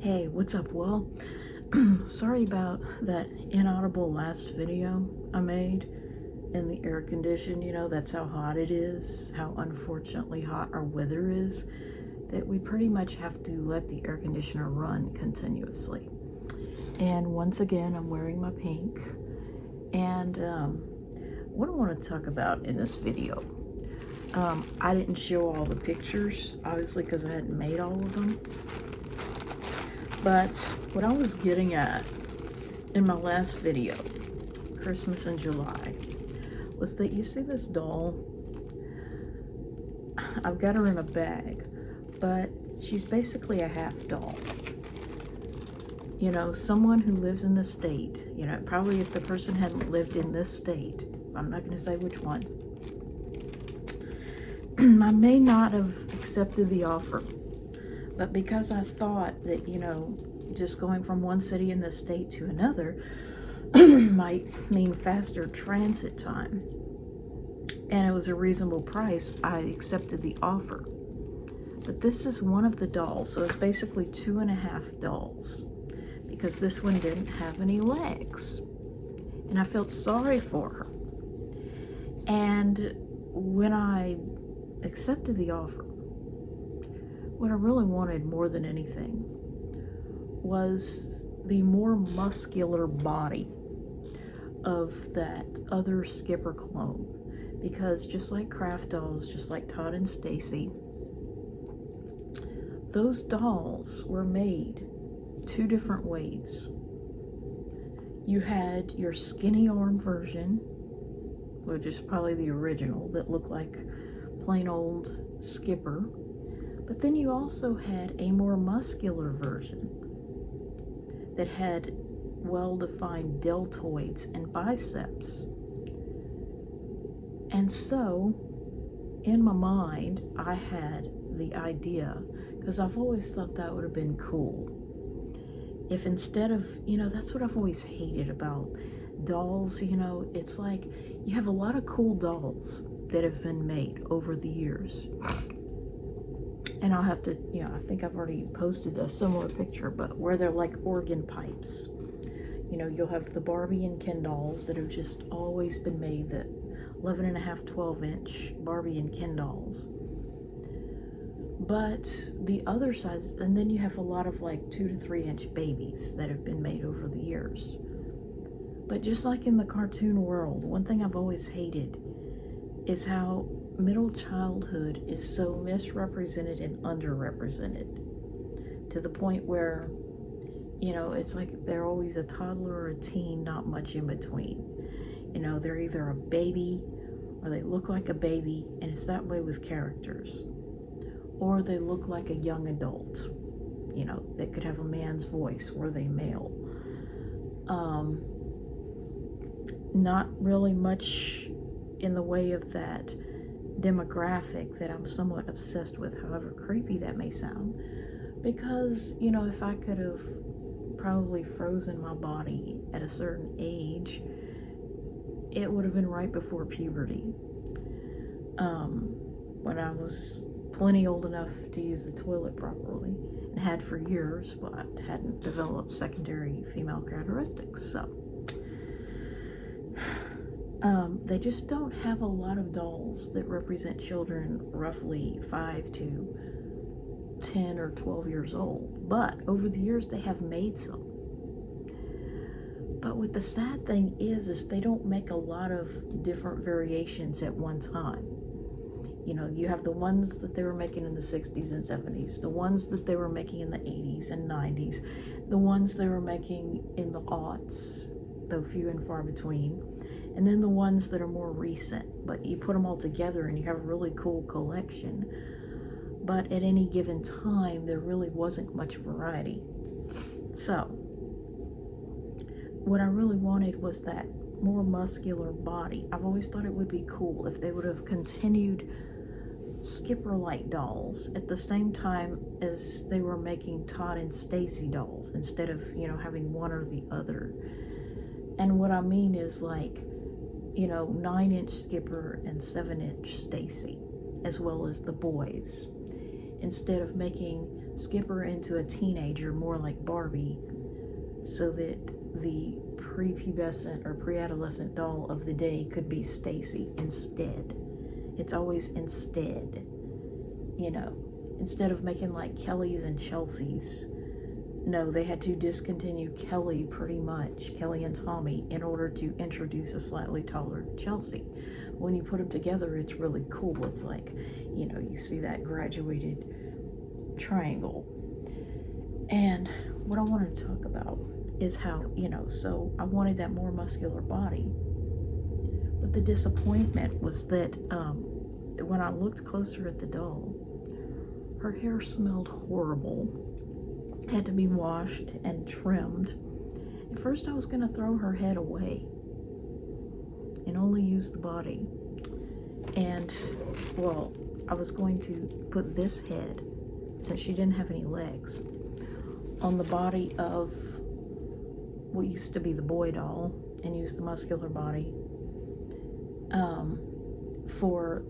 Hey, what's up? Well, sorry about that inaudible last video I made in the air condition. That's how hot it is, how unfortunately hot our weather is, that we pretty much have to let the air conditioner run continuously. And once again, I'm wearing my pink. And what I want to talk about in this video, I didn't show all the pictures, obviously, because I hadn't made all of them. But what I was getting at in my last video, Christmas in July, was that you see this doll? I've got her in a bag, but she's basically a half doll. Someone who lives in the state, probably if the person hadn't lived in this state, I'm not going to say which one, I may not have accepted the offer. But because I thought that, just going from one city in the state to another might mean faster transit time, and it was a reasonable price, I accepted the offer. But this is one of the dolls, so it's basically 2.5 dolls, because this one didn't have any legs. And I felt sorry for her. And when I accepted the offer, what I really wanted more than anything was the more muscular body of that other Skipper clone. Because just like Craft Dolls, just like Todd and Stacy, those dolls were made 2 different ways. You had your skinny arm version, which is probably the original, that looked like plain old Skipper. But then you also had a more muscular version that had well-defined deltoids and biceps. And so, in my mind, I had the idea, because I've always thought that would have been cool, if instead of, that's what I've always hated about dolls, it's like you have a lot of cool dolls that have been made over the years. And I'll have to, I think I've already posted a similar picture, but where they're like organ pipes. You'll have the Barbie and Ken dolls that have just always been made, that 11.5, 12-inch Barbie and Ken dolls. But the other sizes, and then you have a lot of like 2 to 3-inch babies that have been made over the years. But just like in the cartoon world, one thing I've always hated is how middle childhood is so misrepresented and underrepresented, to the point where, it's like they're always a toddler or a teen, not much in between. They're either a baby or they look like a baby, and it's that way with characters. Or they look like a young adult, they could have a man's voice, or they male. Not really much in the way of that demographic that I'm somewhat obsessed with, however creepy that may sound. Because, if I could have probably frozen my body at a certain age, it would have been right before puberty. When I was plenty old enough to use the toilet properly, and had for years, but hadn't developed secondary female characteristics. So they just don't have a lot of dolls that represent children roughly 5 to 10 or 12 years old. But over the years, they have made some. But what the sad thing is they don't make a lot of different variations at one time. You have the ones that they were making in the 60s and 70s, the ones that they were making in the 80s and 90s, the ones they were making in the aughts, though few and far between, and then the ones that are more recent. But you put them all together and you have a really cool collection. But at any given time, there really wasn't much variety. So, what I really wanted was that more muscular body. I've always thought it would be cool if they would have continued Skipper-like dolls at the same time as they were making Todd and Stacy dolls, instead of, having one or the other. And what I mean is like, 9-inch Skipper and 7-inch Stacy, as well as the boys, instead of making Skipper into a teenager, more like Barbie, so that the prepubescent or pre-adolescent doll of the day could be Stacy instead. It's always instead, you know, instead of making like Kelly's and Chelsea's. No, they had to discontinue Kelly pretty much, Kelly and Tommy, in order to introduce a slightly taller Chelsea. When you put them together, it's really cool. It's like, you know, you see that graduated triangle. And what I wanted to talk about is how, you know, so I wanted that more muscular body. But the disappointment was that when I looked closer at the doll, her hair smelled horrible. Had to be washed and trimmed. At first I was going to throw her head away and only use the body. And, well, I was going to put this head, since she didn't have any legs, on the body of what used to be the boy doll and use the muscular body for,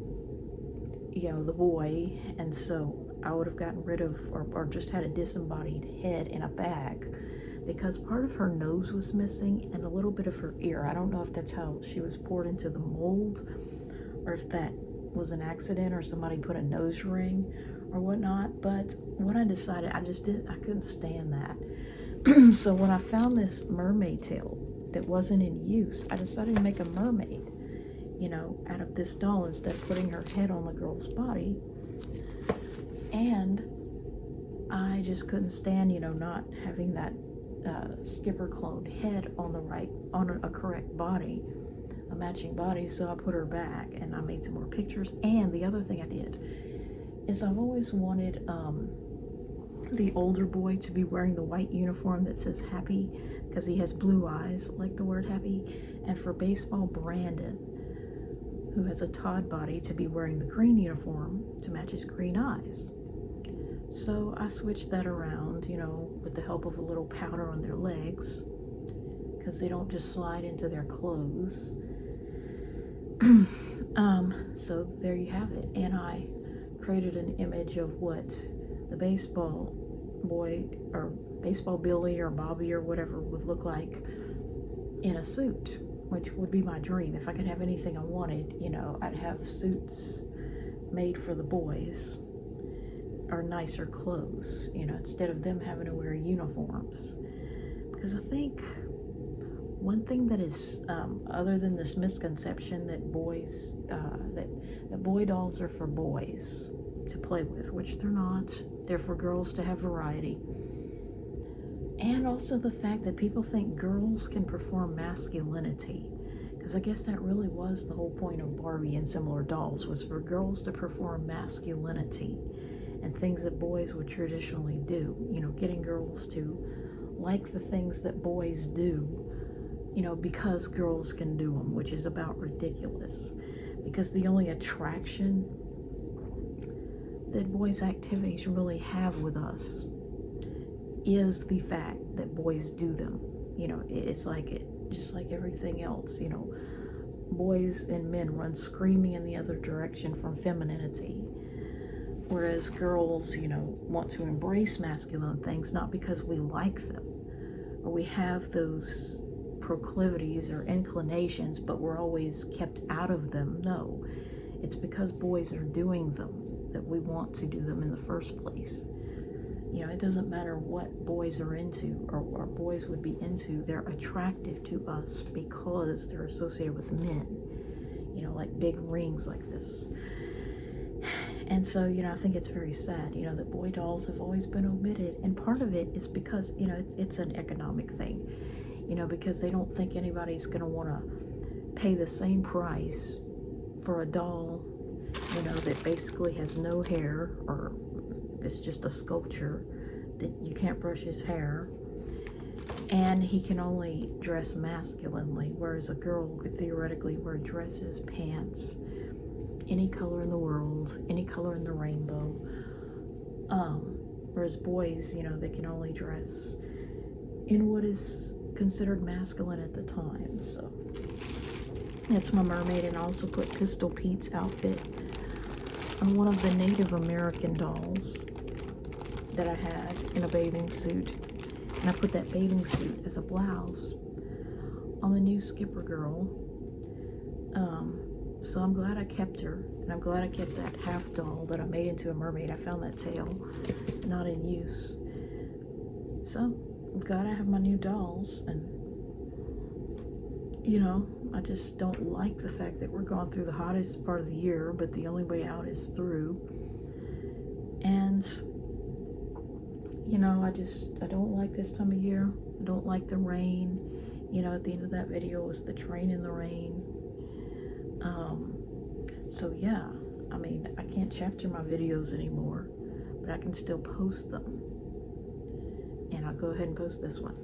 you know, the boy. And so I would have gotten rid of, or just had a disembodied head in a bag, because part of her nose was missing and a little bit of her ear. I don't know if that's how she was poured into the mold, or if that was an accident or somebody put a nose ring or whatnot. But what I decided, I couldn't stand that. So when I found this mermaid tail that wasn't in use, I decided to make a mermaid, you know, out of this doll instead of putting her head on the girl's body. And I just couldn't stand, you know, not having that Skipper cloned head on a correct body, a matching body. So I put her back and I made some more pictures. And the other thing I did is I've always wanted the older boy to be wearing the white uniform that says happy, because he has blue eyes, like the word happy. And for baseball, Brandon, who has a Todd body, to be wearing the green uniform to match his green eyes. So I switched that around, you know, with the help of a little powder on their legs, because they don't just slide into their clothes. So there you have it. And I created an image of what the baseball boy, or baseball Billy or Bobby or whatever, would look like in a suit, which would be my dream. If I could have anything I wanted, you know, I'd have suits made for the boys, or nicer clothes, you know, instead of them having to wear uniforms. Because I think one thing that is, other than this misconception that boys, that boy dolls are for boys to play with, which they're not. They're for girls to have variety. And also the fact that people think girls can perform masculinity, because I guess that really was the whole point of Barbie and similar dolls, was for girls to perform masculinity and things that boys would traditionally do, you know, getting girls to like the things that boys do, you know, because girls can do them, which is about ridiculous, because the only attraction that boys' activities really have with us is the fact that boys do them. You know, it's like it, just like everything else, you know, boys and men run screaming in the other direction from femininity, whereas girls, you know, want to embrace masculine things, not because we like them or we have those proclivities or inclinations, but we're always kept out of them. No, it's because boys are doing them that we want to do them in the first place. You know, it doesn't matter what boys are into or boys would be into, they're attractive to us because they're associated with men, you know, like big rings like this. And so, you know, I think it's very sad, you know, that boy dolls have always been omitted. And part of it is because, you know, it's an economic thing, you know, because they don't think anybody's going to want to pay the same price for a doll, you know, that basically has no hair, or it's just a sculpture that you can't brush his hair, and he can only dress masculinely, whereas a girl could theoretically wear dresses, pants, any color in the world, any color in the rainbow, whereas boys, you know, they can only dress in what is considered masculine at the time. So that's my mermaid. And I also put Pistol Pete's outfit on one of the Native American dolls. that I had in a bathing suit. And I put that bathing suit as a blouse on the new Skipper Girl. So I'm glad I kept her. And I'm glad I kept that half doll that I made into a mermaid. I found that tail not in use. So I'm glad I have my new dolls. And, you know, I just don't like the fact that we're going through the hottest part of the year, but the only way out is through. And, you know, I don't like this time of year. I don't like the rain. You know, at the end of that video was the train in the rain. So yeah, I mean, I can't chapter my videos anymore, but I can still post them. And I'll go ahead and post this one.